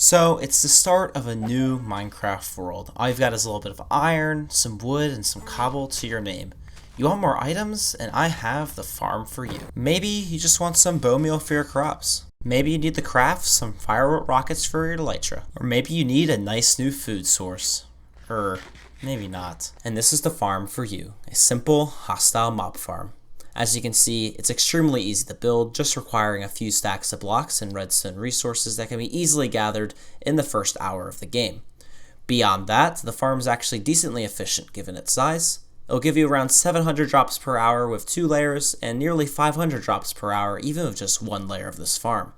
So it's the start of a new Minecraft world. All you've got is a little bit of iron, some wood, and some cobble to your name. You want more items, and I have the farm for you. Maybe you just want some bone meal for your crops. Maybe you need to craft some firewood rockets for your elytra. Or maybe you need a nice new food source. Or maybe not. And this is the farm for you. A simple, hostile mob farm. As you can see, it's extremely easy to build, just requiring a few stacks of blocks and redstone resources that can be easily gathered in the first hour of the game. Beyond that, the farm is actually decently efficient given its size. It'll give you around 700 drops per hour with 2 layers, and nearly 500 drops per hour even with just 1 layer of this farm.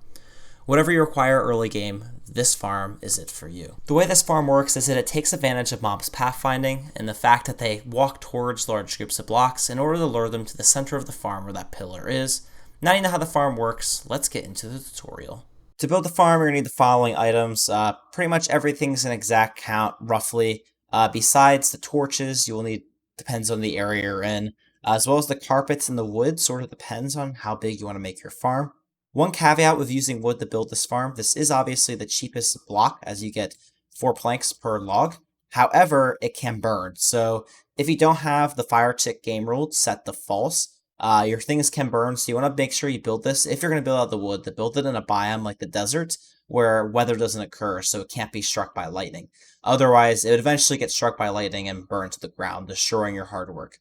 Whatever you require early game, this farm is it for you. The way this farm works is that it takes advantage of mobs' pathfinding and the fact that they walk towards large groups of blocks in order to lure them to the center of the farm where that pillar is. Now you know how the farm works, let's get into the tutorial. To build the farm, you're going to need the following items. Pretty much everything's an exact count, roughly. Besides the torches, you will need, depends on the area you're in, as well as the carpets and the wood, sort of depends on how big you want to make your farm. One caveat with using wood to build this farm, this is obviously the cheapest block as you get 4 planks per log. However, it can burn. So if you don't have the fire tick game rule set to false, your things can burn. So you want to make sure you build this. If you're going to build out the wood, to build it in a biome like the desert where weather doesn't occur, so it can't be struck by lightning. Otherwise, it would eventually get struck by lightning and burn to the ground, destroying your hard work.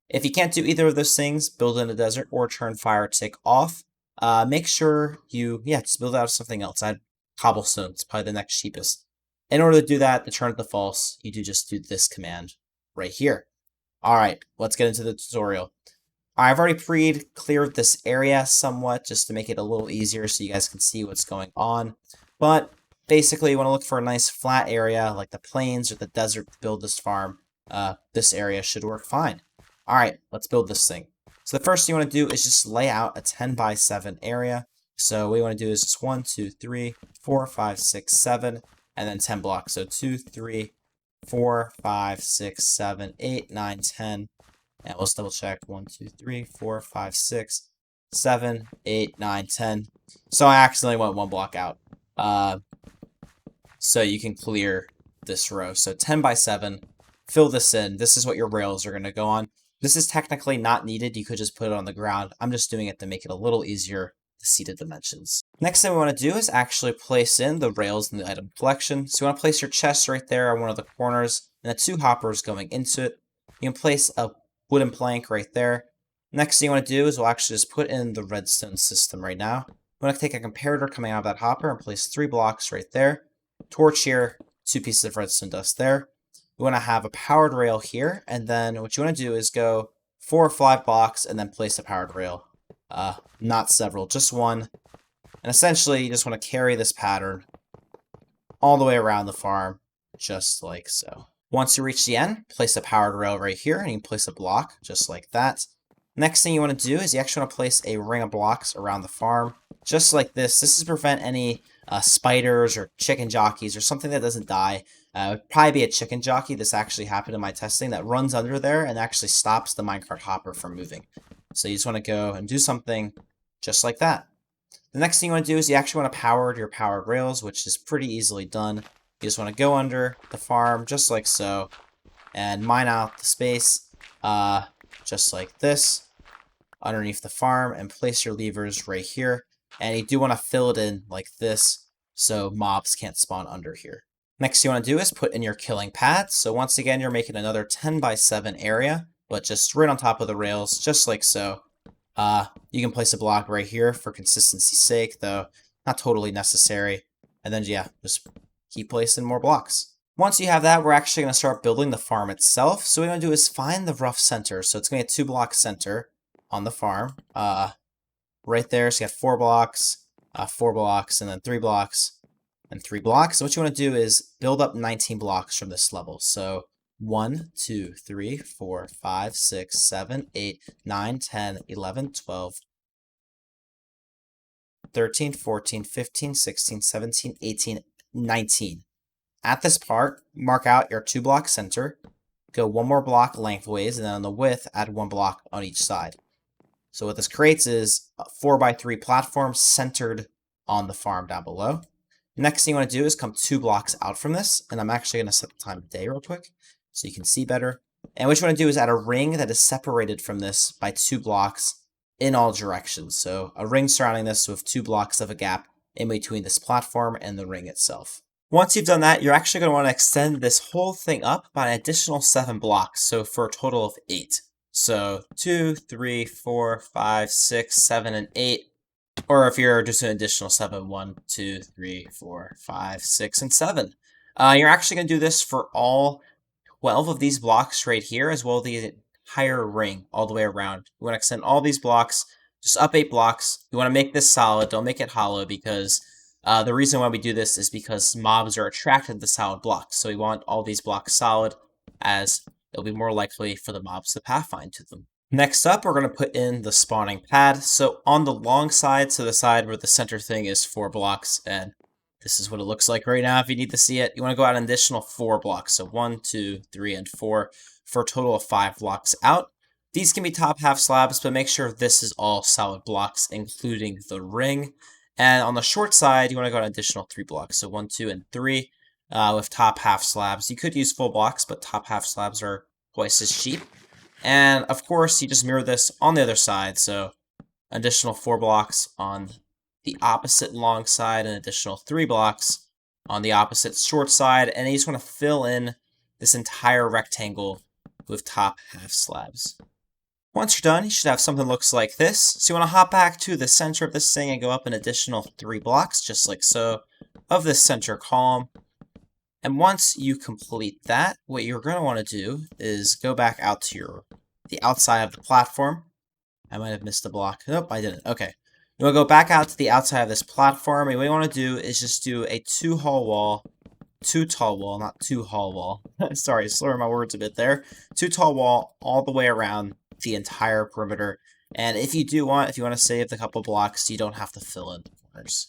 If you can't do either of those things, build in a desert or turn fire tick off. Make sure you, just build out something else. Add cobblestone, it's probably the next cheapest. In order to do that, to turn it to false, you just do this command right here. Alright, let's get into the tutorial. I've already cleared this area somewhat just to make it a little easier so you guys can see what's going on. But basically, you want to look for a nice flat area like the plains or the desert to build this farm. This area should work fine. Alright, let's build this thing. So the first thing you want to do is just lay out a 10 by 7 area. So what you want to do is just 1, 2, 3, 4, 5, 6, 7, and then 10 blocks. So 2, 3, 4, 5, 6, 7, 8, 9, 10. And let's double check. 1, 2, 3, 4, 5, 6, 7, 8, 9, 10. So I accidentally went 1 block out. So you can clear this row. So 10 by 7. Fill this in. This is what your rails are going to go on. This is technically not needed. You could just put it on the ground. I'm just doing it to make it a little easier to see the dimensions. Next thing we want to do is actually place in the rails in the item collection. So you want to place your chest right there on one of the corners and the 2 hoppers going into it. You can place a wooden plank right there. Next thing you want to do is we'll actually just put in the redstone system right now. We want to take a comparator coming out of that hopper and place 3 blocks right there. Torch here, 2 pieces of redstone dust there. You want to have a powered rail here, and then what you want to do is go 4 or 5 blocks and then place a powered rail. Not several, just 1. And essentially, you just want to carry this pattern all the way around the farm, just like so. Once you reach the end, place a powered rail right here, and you can place a block, just like that. Next thing you want to do is you actually want to place a ring of blocks around the farm, just like this. This is to prevent any spiders or chicken jockeys or something that doesn't die. It would probably be a chicken jockey. This actually happened in my testing that runs under there and actually stops the minecart hopper from moving. So you just want to go and do something just like that. The next thing you want to do is you actually want to power your powered rails, which is pretty easily done. You just want to go under the farm just like so and mine out the space just like this underneath the farm and place your levers right here. And you do want to fill it in like this so mobs can't spawn under here. Next you want to do is put in your killing pads. So once again, you're making another 10 by 7 area, but just right on top of the rails, just like so. You can place a block right here for consistency's sake, though not totally necessary. And then, just keep placing more blocks. Once you have that, we're actually going to start building the farm itself. So what we want to do is find the rough center. So it's going to be a 2-block center on the farm. Right there, so you have 4 blocks, and then 3 blocks, and 3 blocks. So what you want to do is build up 19 blocks from this level. So 1, 2, 3, 4, 5, 6, 7, 8, 9, 10, 11, 12, 13, 14, 15, 16, 17, 18, 19. At this part, mark out your 2-block center, go 1 more block lengthways, and then on the width, add 1 block on each side. So what this creates is a 4 by 3 platform centered on the farm down below. Next thing you want to do is come 2 blocks out from this, and I'm actually going to set the time of day real quick so you can see better. And what you want to do is add a ring that is separated from this by 2 blocks in all directions. So a ring surrounding this with 2 blocks of a gap in between this platform and the ring itself. Once you've done that, you're actually going to want to extend this whole thing up by an additional 7 blocks, so for a total of 8. So 2, 3, 4, 5, 6, 7, and 8. Or if you're just an additional 7, 1, 2, 3, 4, 5, 6, and 7. You're actually going to do this for all 12 of these blocks right here, as well as the entire ring all the way around. You want to extend all these blocks, just up 8 blocks. You want to make this solid, don't make it hollow, because the reason why we do this is because mobs are attracted to solid blocks. So we want all these blocks solid, as it'll be more likely for the mobs to pathfind to them. Next up, we're going to put in the spawning pad. So on the long side, so the side where the center thing is 4 blocks, and this is what it looks like right now if you need to see it. You want to go out an additional 4 blocks. So 1, 2, 3, and 4 for a total of 5 blocks out. These can be top half slabs, but make sure this is all solid blocks, including the ring. And on the short side, you want to go an additional 3 blocks. So 1, 2, and 3 with top half slabs. You could use full blocks, but top half slabs are twice as cheap. And of course, you just mirror this on the other side. So additional 4 blocks on the opposite long side, and additional 3 blocks on the opposite short side. And you just want to fill in this entire rectangle with top half slabs. Once you're done, you should have something that looks like this. So you want to hop back to the center of this thing and go up an additional 3 blocks, just like so, of this center column. And once you complete that, what you're going to want to do is go back out to the outside of the platform. I might have missed a block. Nope, I didn't. Okay. You want to go back out to the outside of this platform, and what you want to do is just do a 2 tall wall, not 2 hall wall. Sorry, slurring my words a bit there. 2 tall wall all the way around the entire perimeter. And if you want to save the couple blocks, you don't have to fill in the corners.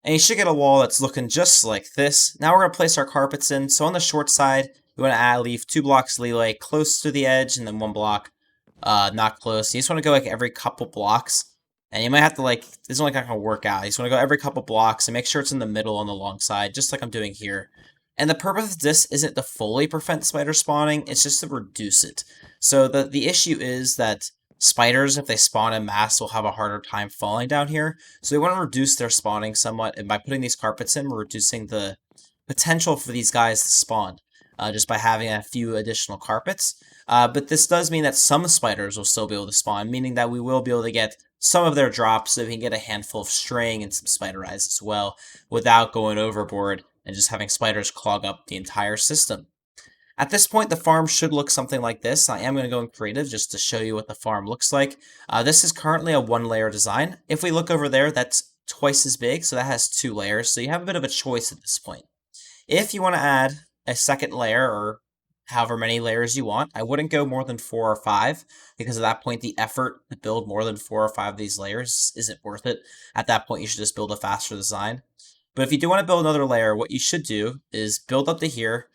And you should get a wall that's looking just like this. Now we're going to place our carpets in. So on the short side, you want to leave 2 blocks leeway close to the edge, and then 1 block not close. You just want to go like every couple blocks. And you might have to it's only not going to work out. You just want to go every couple blocks and make sure it's in the middle on the long side, just like I'm doing here. And the purpose of this isn't to fully prevent spider spawning, it's just to reduce it. So the issue is that spiders, if they spawn in mass, will have a harder time falling down here. So we want to reduce their spawning somewhat, and by putting these carpets in, we're reducing the potential for these guys to spawn, just by having a few additional carpets. But this does mean that some spiders will still be able to spawn, meaning that we will be able to get some of their drops, so we can get a handful of string and some spider eyes as well, without going overboard and just having spiders clog up the entire system. At this point, the farm should look something like this. I am going to go in creative just to show you what the farm looks like. This is currently a 1-layer design. If we look over there, that's twice as big, so that has 2 layers. So you have a bit of a choice at this point. If you want to add a second layer, or however many layers you want, I wouldn't go more than 4 or 5, because at that point the effort to build more than 4 or 5 of these layers isn't worth it. At that point, you should just build a faster design. But if you do want to build another layer, what you should do is build up to here,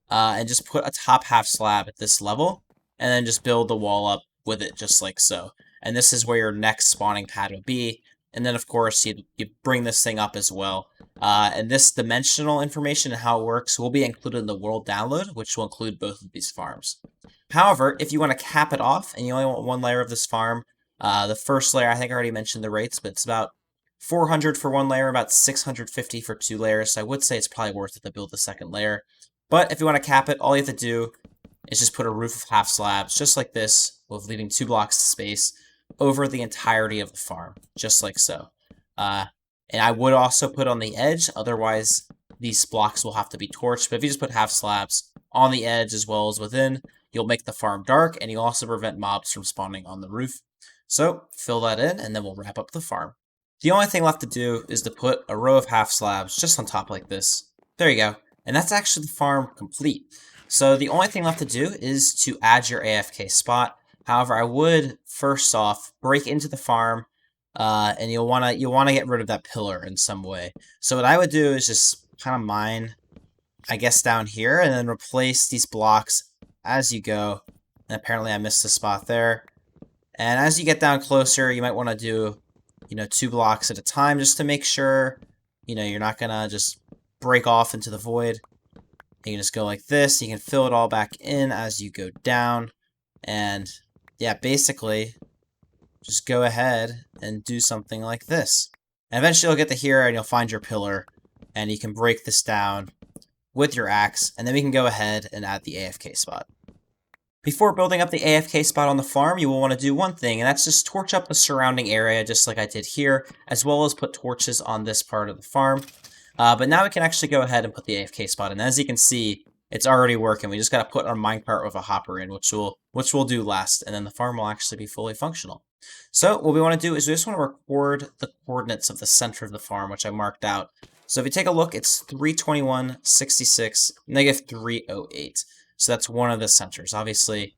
and just put a top half slab at this level, and then just build the wall up with it just like so. And this is where your next spawning pad would be. And then of course you bring this thing up as well. And this dimensional information and how it works will be included in the world download, which will include both of these farms. However, if you want to cap it off and you only want 1 layer of this farm, the first layer, I think I already mentioned the rates, but it's about 400 for 1 layer, about 650 for 2 layers. So I would say it's probably worth it to build the second layer. But if you want to cap it, all you have to do is just put a roof of half slabs, just like this, with leaving 2 blocks of space over the entirety of the farm, just like so. And I would also put on the edge, otherwise these blocks will have to be torched. But if you just put half slabs on the edge as well as within, you'll make the farm dark, and you'll also prevent mobs from spawning on the roof. So fill that in, and then we'll wrap up the farm. The only thing left to do is to put a row of half slabs just on top like this. There you go. And that's actually the farm complete. So the only thing left to do is to add your AFK spot. However, I would first off break into the farm, and you'll wanna get rid of that pillar in some way. So what I would do is just kind of mine, I guess, down here, and then replace these blocks as you go. And apparently I missed a spot there. And as you get down closer, you might want to do, 2 blocks at a time, just to make sure You're not gonna just break off into the void. You can just go like this. You can fill it all back in as you go down. And yeah, basically, just go ahead and do something like this. And eventually you'll get to here and you'll find your pillar. And you can break this down with your axe. And then we can go ahead and add the AFK spot. Before building up the AFK spot on the farm, you will want to do one thing, and that's just torch up the surrounding area just like I did here, as well as put torches on this part of the farm. But now we can actually go ahead and put the AFK spot in. As you can see, it's already working. We just got to put our minecart with a hopper in, which we'll do last, and then the farm will actually be fully functional. So what we want to do is we just want to record the coordinates of the center of the farm, which I marked out. So if you take a look, it's 321, 66, negative 308. So that's one of the centers. Obviously,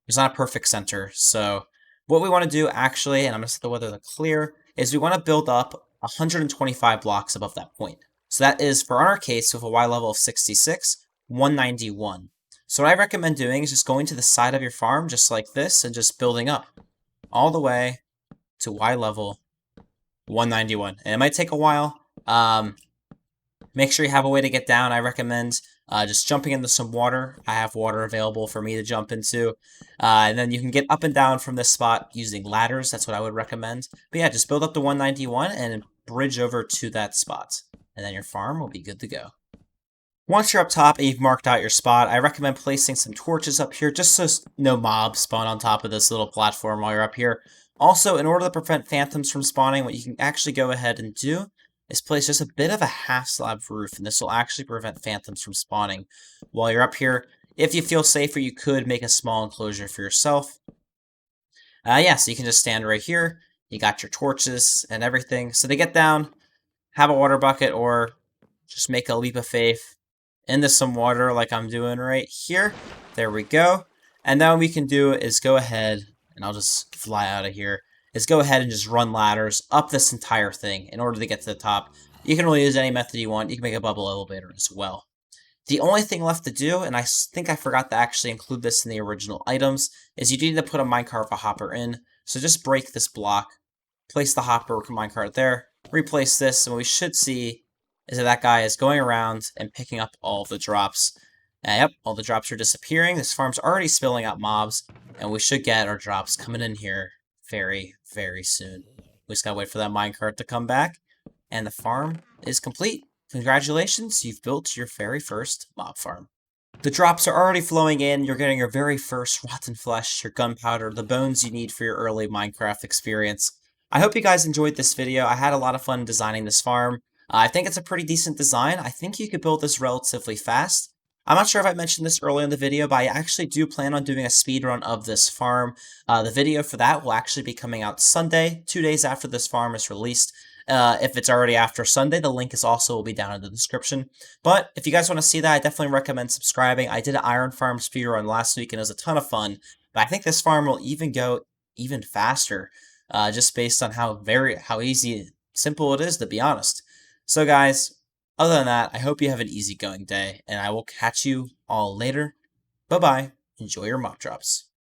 it's not a perfect center. So what we want to do actually, and I'm going to set the weather to clear, is we want to build up 125 blocks above that point. So that is, for our case, with a Y level of 66, 191. So what I recommend doing is just going to the side of your farm, just like this, and just building up all the way to Y level 191. And it might take a while. Make sure you have a way to get down. I recommend just jumping into some water. I have water available for me to jump into. And then you can get up and down from this spot using ladders. That's what I would recommend. But yeah, just build up to 191 and bridge over to that spot. And then your farm will be good to go. Once you're up top and you've marked out your spot, I recommend placing some torches up here just so no mobs spawn on top of this little platform while you're up here. Also, in order to prevent phantoms from spawning, what you can actually go ahead and do is place just a bit of a half slab roof, and this will actually prevent phantoms from spawning while you're up here. If you feel safer, you could make a small enclosure for yourself. Yeah, so you can just stand right here. You got your torches and everything. So to get down, have a water bucket or just make a leap of faith into some water like I'm doing right here. There we go. And then what we can do is go ahead, and I'll just fly out of here, is go ahead and just run ladders up this entire thing in order to get to the top. You can really use any method you want. You can make a bubble elevator as well. The only thing left to do, and I think I forgot to actually include this in the original items, is you need to put a minecart with a hopper in. So just break this block, place the hopper with a minecart there, replace this, and what we should see is that guy is going around and picking up all the drops. Yep, all the drops are disappearing. This farm's already spilling out mobs, and we should get our drops coming in here very, very soon. We just gotta wait for that minecart to come back, and the farm is complete. Congratulations, you've built your very first mob farm. The drops are already flowing in. You're getting your very first rotten flesh, your gunpowder, the bones you need for your early Minecraft experience. I hope you guys enjoyed this video. I had a lot of fun designing this farm. I think it's a pretty decent design. I think you could build this relatively fast. I'm not sure if I mentioned this early in the video, but I actually do plan on doing a speedrun of this farm. The video for that will actually be coming out Sunday, 2 days after this farm is released. If it's already after Sunday, the link is also will be down in the description. But if you guys want to see that, I definitely recommend subscribing. I did an iron farm speedrun last week, and it was a ton of fun. But I think this farm will even go even faster, just based on how easy, simple it is, to be honest. So guys, other than that, I hope you have an easygoing day, and I will catch you all later. Bye-bye. Enjoy your mock drops.